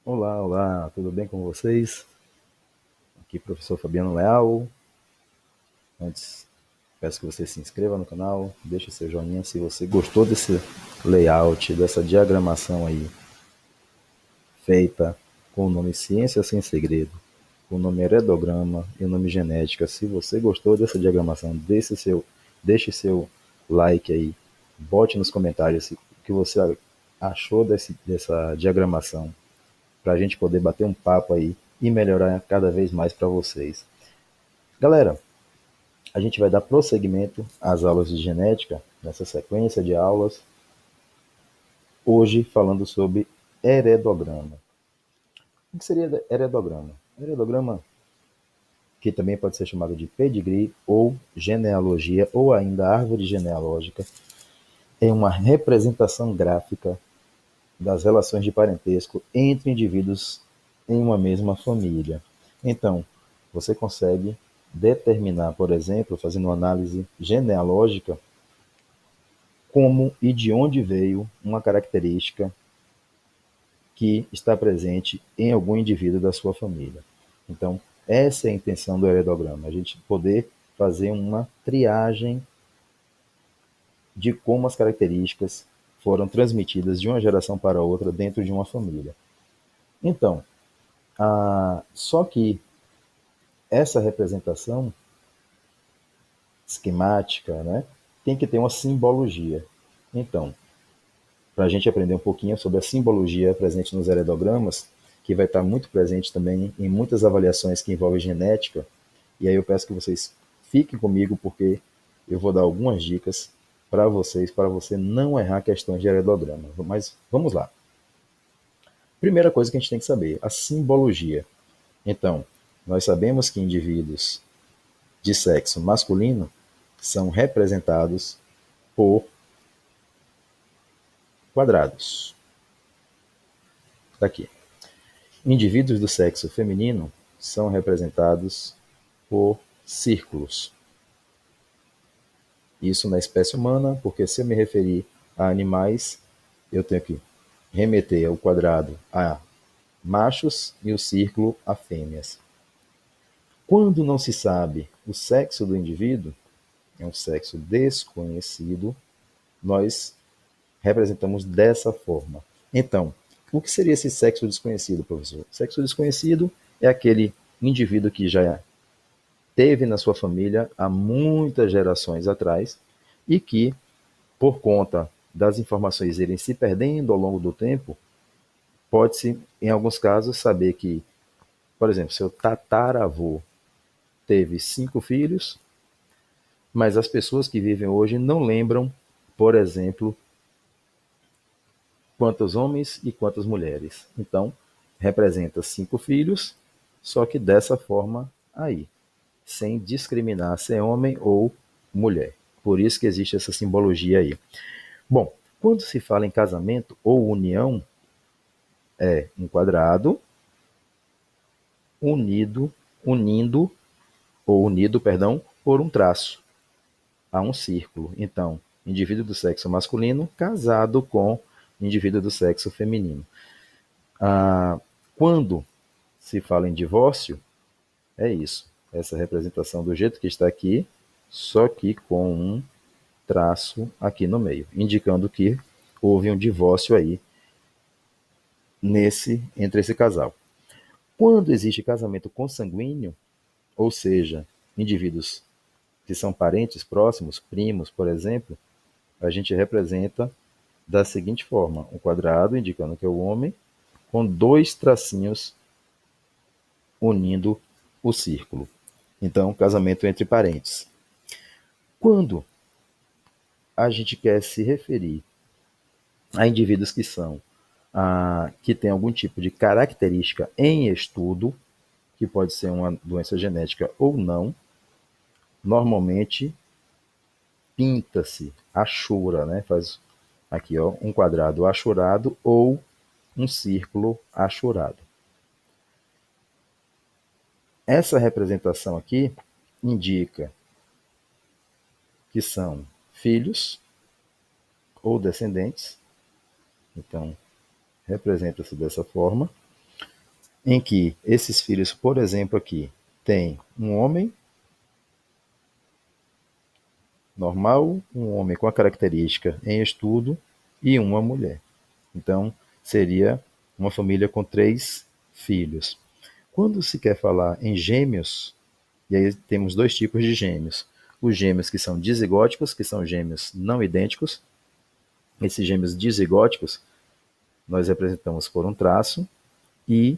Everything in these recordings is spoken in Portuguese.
Olá, olá, tudo bem com vocês? Aqui, professor Fabiano Leal. Antes, peço que você se inscreva no canal, deixe seu joinha se você gostou desse layout, dessa diagramação aí, feita com o nome Ciência Sem Segredo, com o nome Heredograma e o nome Genética. Se você gostou dessa diagramação, deixe seu like aí, bote nos comentários o que você achou dessa diagramação, para a gente poder bater um papo aí e melhorar cada vez mais para vocês. Galera, a gente vai dar prosseguimento às aulas de genética, nessa sequência de aulas, hoje falando sobre heredograma. O que seria heredograma? Heredograma, que também pode ser chamado de pedigree ou genealogia, ou ainda árvore genealógica, é uma representação gráfica das relações de parentesco entre indivíduos em uma mesma família. Então, você consegue determinar, por exemplo, fazendo uma análise genealógica, como e de onde veio uma característica que está presente em algum indivíduo da sua família. Então, essa é a intenção do heredograma, a gente poder fazer uma triagem de como as características foram transmitidas de uma geração para outra dentro de uma família. Então, só que essa representação esquemática, né, tem que ter uma simbologia. Então, para a gente aprender um pouquinho sobre a simbologia presente nos heredogramas, que vai estar muito presente também em muitas avaliações que envolvem genética. E aí eu peço que vocês fiquem comigo, porque eu vou dar algumas dicas para vocês, para você não errar questões de heredograma. Mas vamos lá. Primeira coisa que a gente tem que saber, a simbologia. Então, nós sabemos que indivíduos de sexo masculino são representados por quadrados. Daqui. Indivíduos do sexo feminino são representados por círculos. Isso na espécie humana, porque se eu me referir a animais, eu tenho que remeter o quadrado a machos e o círculo a fêmeas. Quando não se sabe o sexo do indivíduo, é um sexo desconhecido, nós representamos dessa forma. Então, o que seria esse sexo desconhecido, professor? Sexo desconhecido é aquele indivíduo que já teve na sua família há muitas gerações atrás e que, por conta das informações irem se perdendo ao longo do tempo, pode-se, em alguns casos, saber que, por exemplo, seu tataravô teve 5 filhos, mas as pessoas que vivem hoje não lembram, por exemplo, quantos homens e quantas mulheres. Então, representa 5 filhos, só que dessa forma aí, sem discriminar se é homem ou mulher. Por isso que existe essa simbologia aí. Bom, quando se fala em casamento ou união, é um quadrado unindo ou unido, perdão, por um traço a um círculo. Então, indivíduo do sexo masculino casado com indivíduo do sexo feminino. Quando se fala em divórcio, é isso. Essa representação do jeito que está aqui, só que com um traço aqui no meio, indicando que houve um divórcio aí entre esse casal. Quando existe casamento consanguíneo, ou seja, indivíduos que são parentes próximos, primos, por exemplo, a gente representa da seguinte forma: um quadrado indicando que é o homem, com 2 tracinhos unindo o círculo. Então, casamento entre parentes. Quando a gente quer se referir a indivíduos que têm algum tipo de característica em estudo, que pode ser uma doença genética ou não, normalmente pinta-se, achura, né? Faz aqui, ó, um quadrado achurado ou um círculo achurado. Essa representação aqui indica que são filhos ou descendentes, então representa-se dessa forma. em que esses filhos, por exemplo, aqui, tem um homem normal, um homem com a característica em estudo e uma mulher. Então, seria uma família com 3 filhos. Quando se quer falar em gêmeos, e aí temos 2 tipos de gêmeos. Os gêmeos que são dizigóticos, que são gêmeos não idênticos. Esses gêmeos dizigóticos nós representamos por um traço e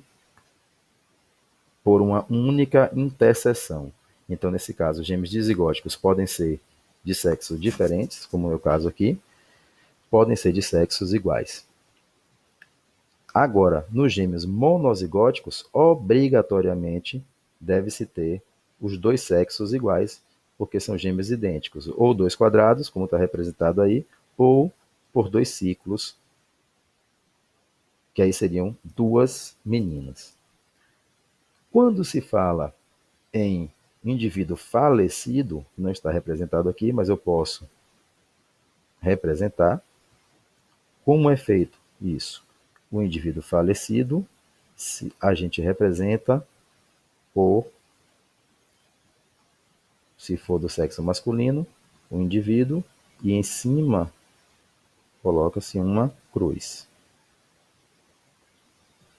por uma única interseção. Então, nesse caso, gêmeos dizigóticos podem ser de sexos diferentes, como é o caso aqui, podem ser de sexos iguais. Agora, nos gêmeos monozigóticos, obrigatoriamente deve-se ter os 2 sexos iguais, porque são gêmeos idênticos, ou 2 quadrados, como está representado aí, ou por 2 ciclos, que aí seriam 2 meninas. Quando se fala em indivíduo falecido, não está representado aqui, mas eu posso representar. Como é feito isso? O indivíduo falecido, a gente representa por, se for do sexo masculino, o indivíduo, e em cima coloca-se uma cruz,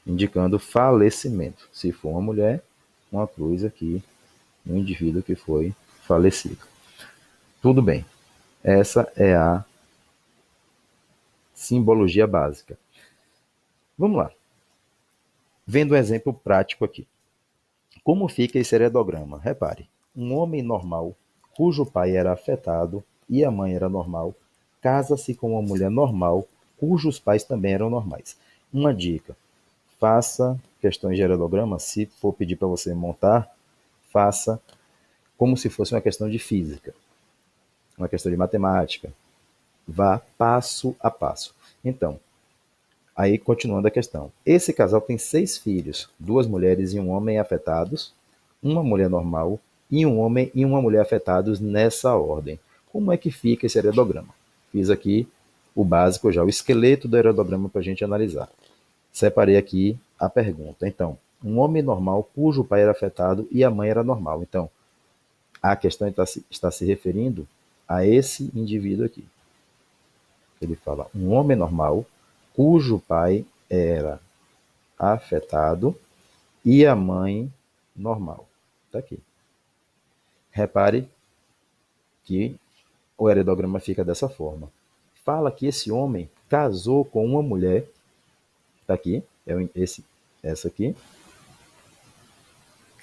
indicando falecimento. Se for uma mulher, uma cruz aqui no indivíduo que foi falecido. Tudo bem. Essa é a simbologia básica. Vamos lá. Vendo um exemplo prático aqui. Como fica esse heredograma? Repare, um homem normal, cujo pai era afetado e a mãe era normal, casa-se com uma mulher normal, cujos pais também eram normais. Uma dica, faça questões de heredograma, se for pedir para você montar, faça como se fosse uma questão de física, uma questão de matemática. Vá passo a passo. Então, aí continuando a questão. Esse casal tem 6 filhos, 2 mulheres e um homem afetados, uma mulher normal e um homem e uma mulher afetados nessa ordem. Como é que fica esse heredograma? Fiz aqui o básico já, o esqueleto do heredograma para a gente analisar. Separei aqui a pergunta. Então, um homem normal cujo pai era afetado e a mãe era normal. Então, a questão está se referindo a esse indivíduo aqui. Ele fala, um homem normal cujo pai era afetado e a mãe normal. Está aqui. Repare que o heredograma fica dessa forma. Fala que esse homem casou com uma mulher, está aqui, essa aqui,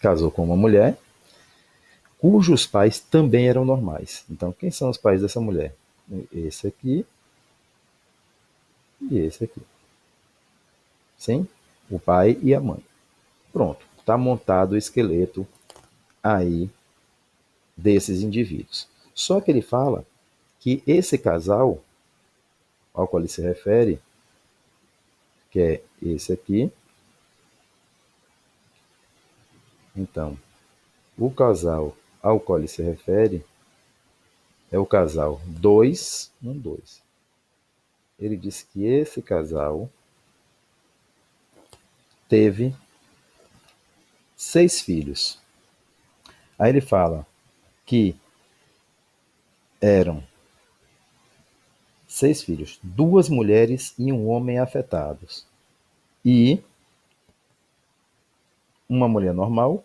casou com uma mulher, cujos pais também eram normais. Então, quem são os pais dessa mulher? Esse aqui e esse aqui. Sim? O pai e a mãe. Pronto, está montado o esqueleto aí desses indivíduos. Só que ele fala que esse casal ao qual ele se refere, que é esse aqui, então, o casal ao qual ele se refere é o casal 212. Ele diz que esse casal teve 6 filhos. Aí ele fala que eram 6 filhos, 2 mulheres e um homem afetados. E uma mulher normal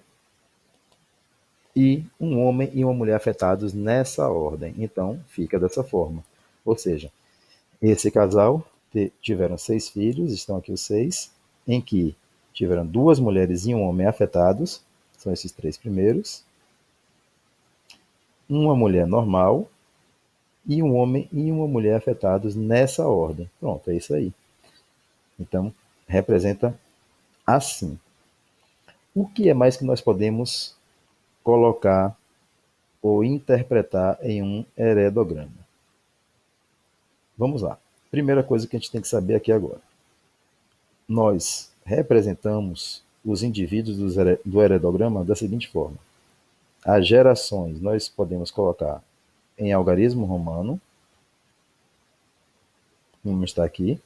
e um homem e uma mulher afetados nessa ordem. Então, fica dessa forma. Ou seja, esse casal tiveram 6 filhos, estão aqui os 6, em que tiveram 2 mulheres e um homem afetados, são esses 3 primeiros, uma mulher normal e um homem e uma mulher afetados nessa ordem. Pronto, é isso aí. Então, representa assim. O que é mais que nós podemos colocar ou interpretar em um heredograma? Vamos lá. Primeira coisa que a gente tem que saber aqui agora. Nós representamos os indivíduos do heredograma da seguinte forma. As gerações nós podemos colocar em algarismo romano, como está aqui,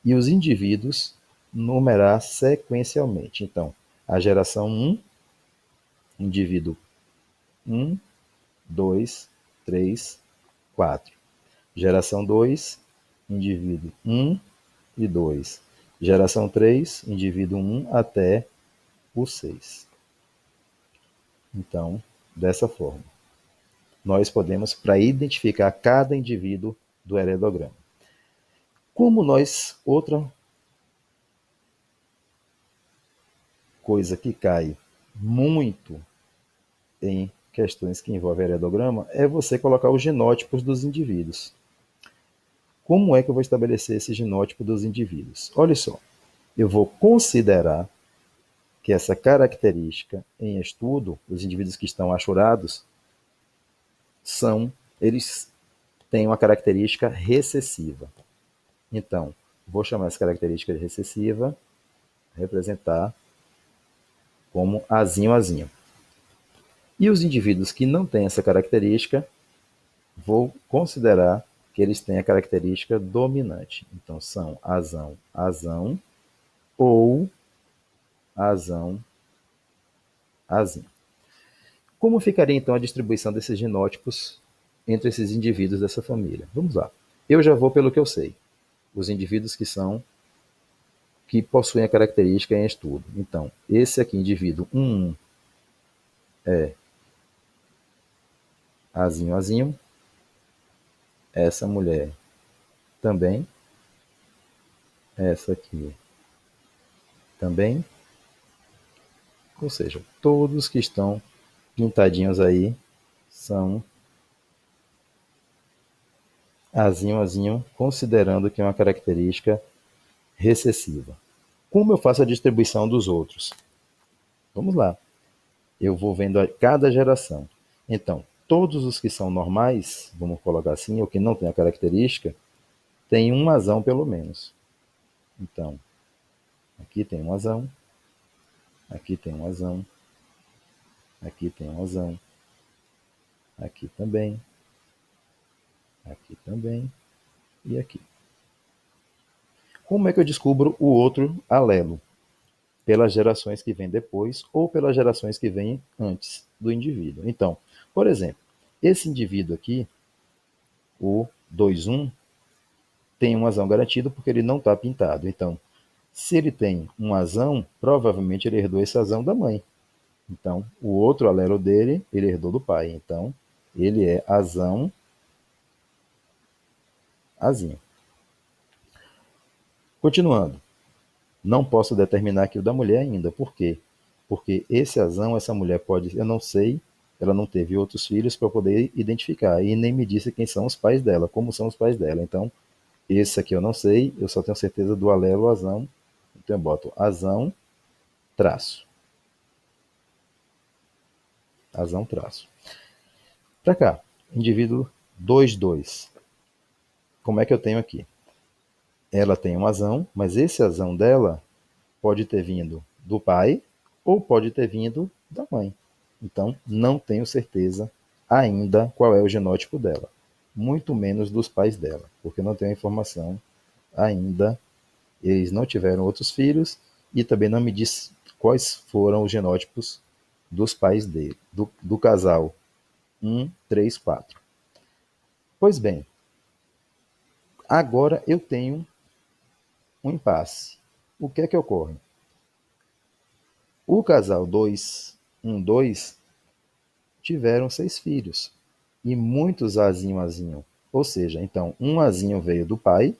e os indivíduos numerar sequencialmente. Então, a geração 1, indivíduo 1, 2, 3, 4. Geração 2, indivíduo 1 e 2. Geração 3, indivíduo 1 até o 6. Então, dessa forma, nós podemos, para identificar cada indivíduo do heredograma. Como nós, outra coisa que cai muito em questões que envolvem heredograma é você colocar os genótipos dos indivíduos. Como é que eu vou estabelecer esse genótipo dos indivíduos? Olha só, eu vou considerar que essa característica em estudo, os indivíduos que estão achurados, eles têm uma característica recessiva. Então, vou chamar essa característica de recessiva, representar como azinho, azinho. E os indivíduos que não têm essa característica, vou considerar que eles têm a característica dominante. Então, são azão, azão ou azão, azinho. Como ficaria então a distribuição desses genótipos entre esses indivíduos dessa família? Vamos lá. Eu já vou pelo que eu sei. Os indivíduos que possuem a característica em estudo. Então, esse aqui, indivíduo 1, é azinho, azinho. Essa mulher também. Essa aqui também. Ou seja, todos que estão pintadinhos aí são azinho, azinho, considerando que é uma característica recessiva. Como eu faço a distribuição dos outros? Vamos lá. Eu vou vendo a cada geração. Então, todos os que são normais, vamos colocar assim, ou que não tem a característica, tem um azão pelo menos. Então, aqui tem um azão, aqui tem um azão, aqui tem um azão, aqui também e aqui. Como é que eu descubro o outro alelo? Pelas gerações que vêm depois ou pelas gerações que vêm antes do indivíduo. Então, por exemplo, esse indivíduo aqui, o 21, tem um azão garantido porque ele não está pintado. Então, se ele tem um azão, provavelmente ele herdou esse azão da mãe. Então, o outro alelo dele, ele herdou do pai. Então, ele é azão, azinho. Continuando. Não posso determinar aqui o da mulher ainda. Por quê? Porque esse azão, essa mulher pode, eu não sei, ela não teve outros filhos para poder identificar. E nem me disse quem são os pais dela, como são os pais dela. Então, esse aqui eu não sei, eu só tenho certeza do alelo azão. Então eu boto azão, traço. Azão, traço. Para cá, indivíduo 22. Como é que eu tenho aqui? Ela tem um azão, mas esse azão dela pode ter vindo do pai ou pode ter vindo da mãe. Então, não tenho certeza ainda qual é o genótipo dela. Muito menos dos pais dela, porque não tenho informação ainda. Eles não tiveram outros filhos e também não me diz quais foram os genótipos dos pais dele, do casal 1, 3, 4. Pois bem, agora eu tenho um impasse. O que é que ocorre? O casal 2, 1, 2 tiveram 6 filhos e muitos azinho, azinho. Ou seja, então, um azinho veio do pai,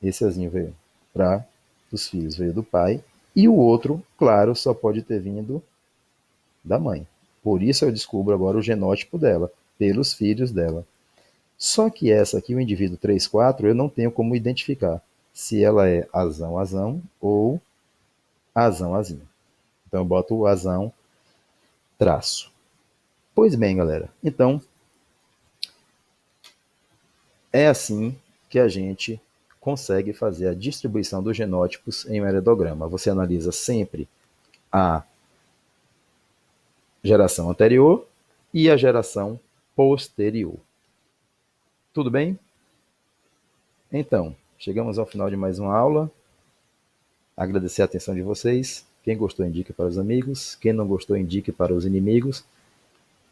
esse azinho veio para os filhos, veio do pai, e o outro, claro, só pode ter vindo da mãe. Por isso eu descubro agora o genótipo dela, pelos filhos dela. Só que essa aqui, o indivíduo 3, 4, eu não tenho como identificar se ela é azão, azão ou azão, azinho. Então eu boto o azão, traço. Pois bem, galera. Então, é assim que a gente consegue fazer a distribuição dos genótipos em um heredograma. Você analisa sempre a geração anterior e a geração posterior. Tudo bem? Então, chegamos ao final de mais uma aula. Agradecer a atenção de vocês. Quem gostou, indique para os amigos. Quem não gostou, indique para os inimigos.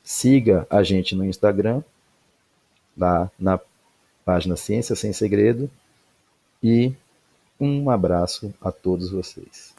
Siga a gente no Instagram, lá na página Ciência Sem Segredo. E um abraço a todos vocês.